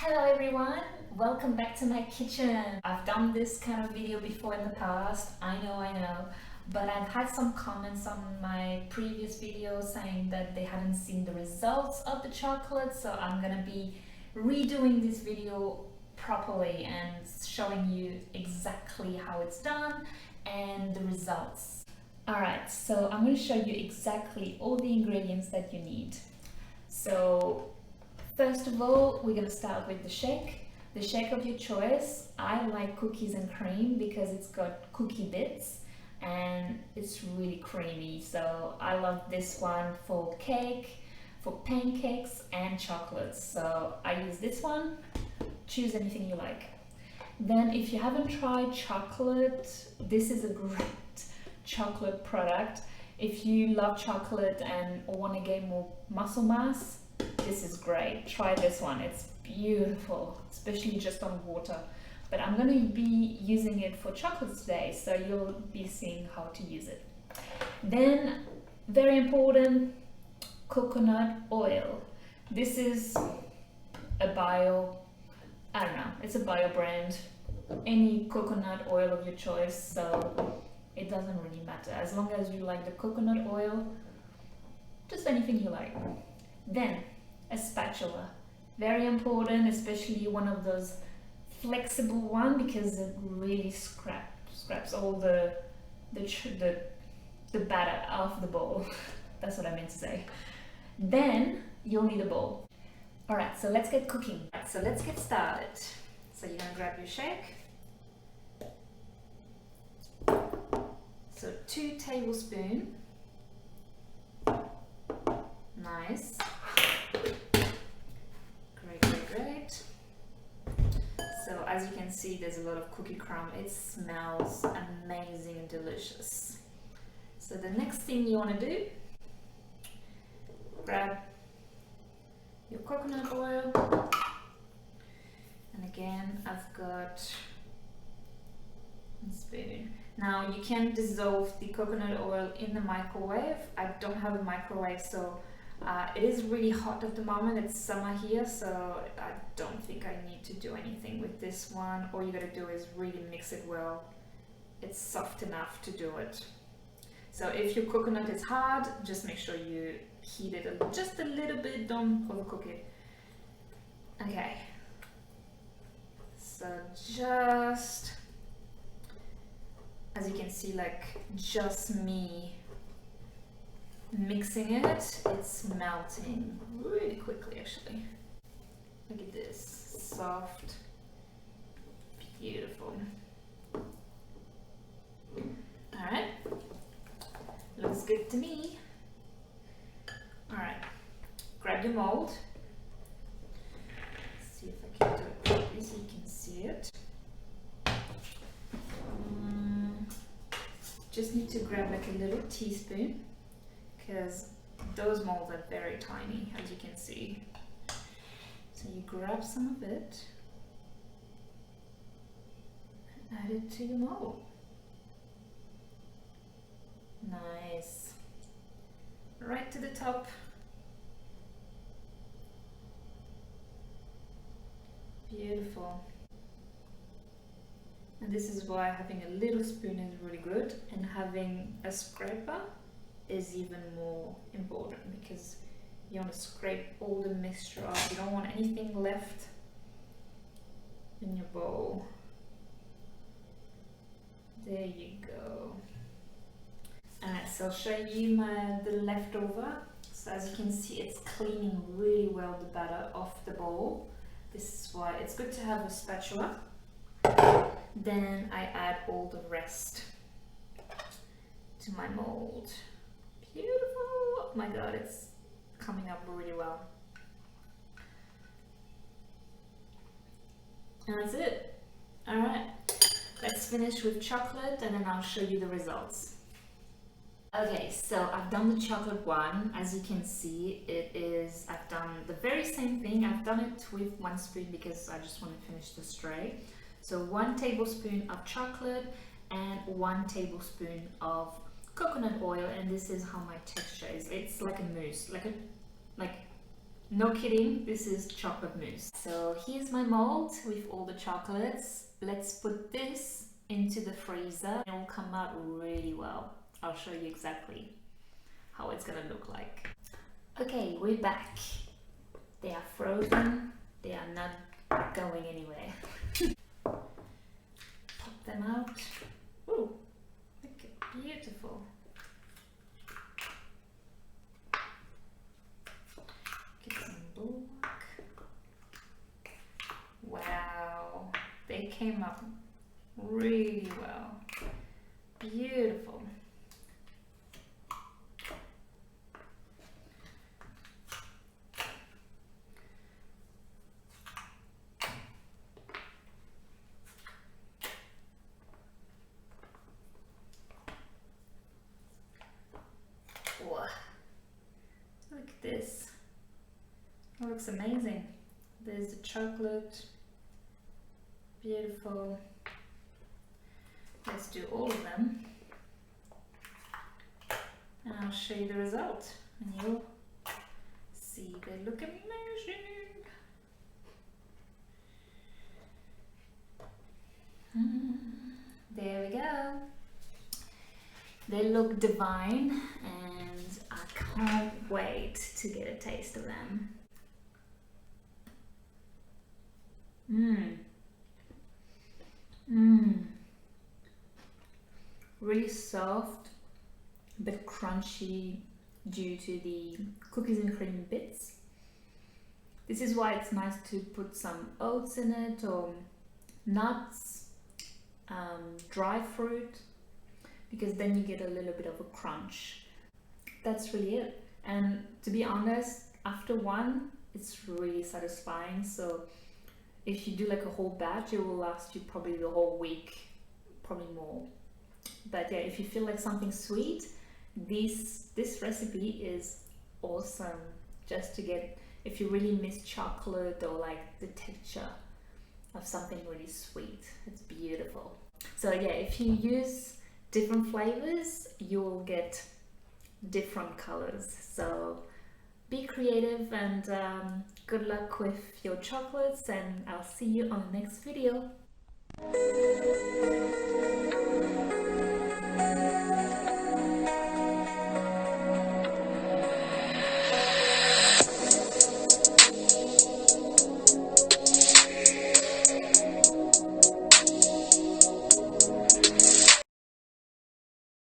Hello everyone, welcome back to my kitchen. I've done this kind of video before in the past, I know, but I've had some comments on my previous video saying that they hadn't seen the results of the chocolate, so I'm gonna be redoing this video properly and showing you exactly how it's done and the results. Alright, so I'm going to show you exactly all the ingredients that you need. So first of all, we're going to start with the shake of your choice. I like cookies and cream because it's got cookie bits and it's really creamy, so I love this one for cake, for pancakes and chocolates, so I use this one. Choose anything you like. Then if you haven't tried chocolate, this is a great chocolate product. If you love chocolate and want to gain more muscle mass, this is great. Try this one, it's beautiful, especially just on water. But I'm going to be using it for chocolate today, so you'll be seeing how to use it. Then, very important, coconut oil. This is a bio brand, any coconut oil of your choice, so it doesn't really matter as long as you like the coconut oil, just anything you like. Then a spatula, very important, especially one of those flexible one because it really scraps all the batter out of the bowl. That's what I meant to say. Then you'll need a bowl. Alright, so let's get cooking. So let's get started. So you're gonna grab your shake. So 2 tablespoons. Nice. Great. So as you can see, there's a lot of cookie crumb. It smells amazing and delicious. So the next thing you want to do, grab your coconut oil, and again I've got a spoon. Now you can dissolve the coconut oil in the microwave. I don't have a microwave, so it is really hot at the moment. It's summer here, so I don't think I need to do anything with this one. All you gotta do is really mix it well. It's soft enough to do it. So if your coconut is hard, just make sure you heat it just a little bit, don't overcook it. Okay, so just, as you can see, like just me mixing it, it's melting really quickly actually. Look at this, soft, beautiful. Alright, looks good to me. Alright, grab your mold. Let's see if I can do it properly so you can see it. Just need to grab like a little teaspoon because those molds are very tiny, as you can see. So you grab some of it and add it to your mold. Nice. Right to the top. Beautiful. And this is why having a little spoon is really good, and having a scraper is even more important because you want to scrape all the mixture off. You don't want anything left in your bowl. There you go. Alright, so I'll show you the leftover. So as you can see, it's cleaning really well the batter off the bowl. This is why it's good to have a spatula. Then I add all the rest to my mold. Beautiful! Oh my god, it's coming up really well. And that's it. Alright, let's finish with chocolate and then I'll show you the results. Okay, so I've done the chocolate one. As you can see, I've done the very same thing. I've done it with 1 spoon because I just want to finish the tray. So 1 tablespoon of chocolate and 1 tablespoon of coconut oil, and this is how my texture is. It's like a mousse, like No kidding, this is chocolate mousse. So here's my mold with all the chocolates. Let's put this into the freezer. It will come out really well. I'll show you exactly how it's gonna look like. Okay, we're back. They are frozen. They are not going anywhere. Pop them out. Ooh, look at beautiful. Get some bulk. Wow, they came up really well. Beautiful. Whoa. Look at this. It looks amazing. There's the chocolate. Beautiful. Let's do all of them. And I'll show you the result. And you'll see they look amazing. There we go. They look divine and I can't wait to get a taste of them. Really soft but crunchy due to the cookies and cream bits. This is why it's nice to put some oats in it or nuts, dry fruit, because then you get a little bit of a crunch. That's really it. And to be honest, after one, it's really satisfying. So if you do like a whole batch, it will last you probably the whole week, probably more. But yeah, if you feel like something sweet, this recipe is awesome just to get, if you really miss chocolate or like the texture of something really sweet. It's beautiful. So yeah, if you use different flavors, you will get different colors. So be creative and good luck with your chocolates, and I'll see you on the next video.